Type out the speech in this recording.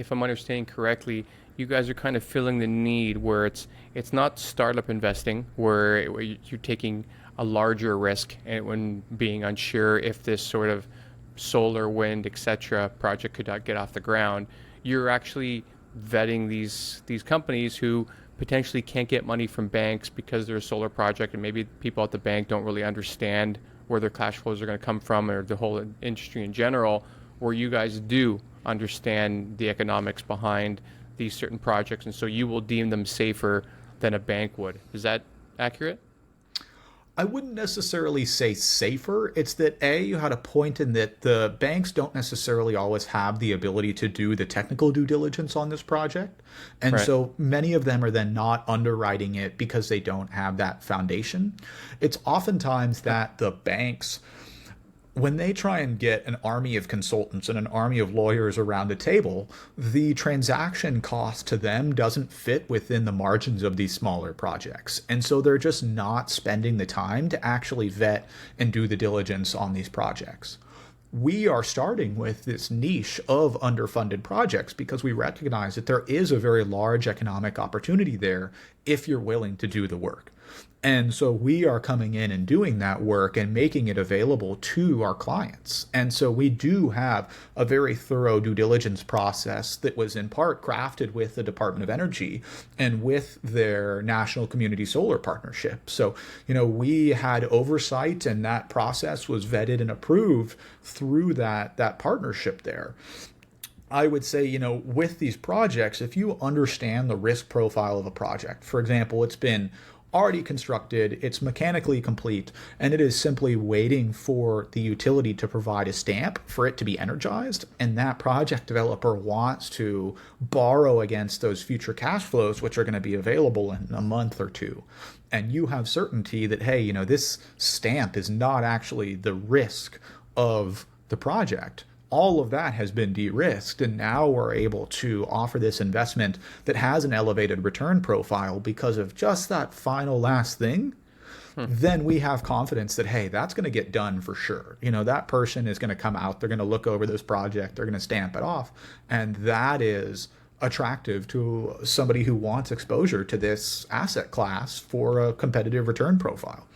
if I'm understanding correctly, you guys are kind of filling the need where it's not startup investing where you're taking a larger risk and when being unsure if this sort of solar, wind, etc. project could not get off the ground. You're actually vetting these companies who potentially can't get money from banks because they're a solar project and maybe people at the bank don't really understand where their cash flows are going to come from or the whole industry in general, where you guys do understand the economics behind these certain projects, and so you will deem them safer than a bank would. Is that accurate? I wouldn't necessarily say safer. It's that A, you had a point in that the banks don't necessarily always have the ability to do the technical due diligence on this project. And Right. so many of them are then not underwriting it because they don't have that foundation. It's oftentimes that the banks, when they try and get an army of consultants and an army of lawyers around the table, the transaction cost to them doesn't fit within the margins of these smaller projects. And so they're just not spending the time to actually vet and do the diligence on these projects. We are starting with this niche of underfunded projects because we recognize that there is a very large economic opportunity there if you're willing to do the work. And so we are coming in and doing that work and making it available to our clients. And so we do have a very thorough due diligence process that was in part crafted with the Department of Energy and with their National Community Solar Partnership. So, we had oversight and that process was vetted and approved through that partnership there. I would say, with these projects, if you understand the risk profile of a project, for example, it's been already constructed, it's mechanically complete, and it is simply waiting for the utility to provide a stamp for it to be energized. And that project developer wants to borrow against those future cash flows, which are going to be available in a month or two. And you have certainty that, hey, this stamp is not actually the risk of the project. All of that has been de-risked, and now we're able to offer this investment that has an elevated return profile because of just that final last thing. Then we have confidence that, hey, that's going to get done for sure. That person is going to come out, they're going to look over this project, they're going to stamp it off, and that is attractive to somebody who wants exposure to this asset class for a competitive return profile.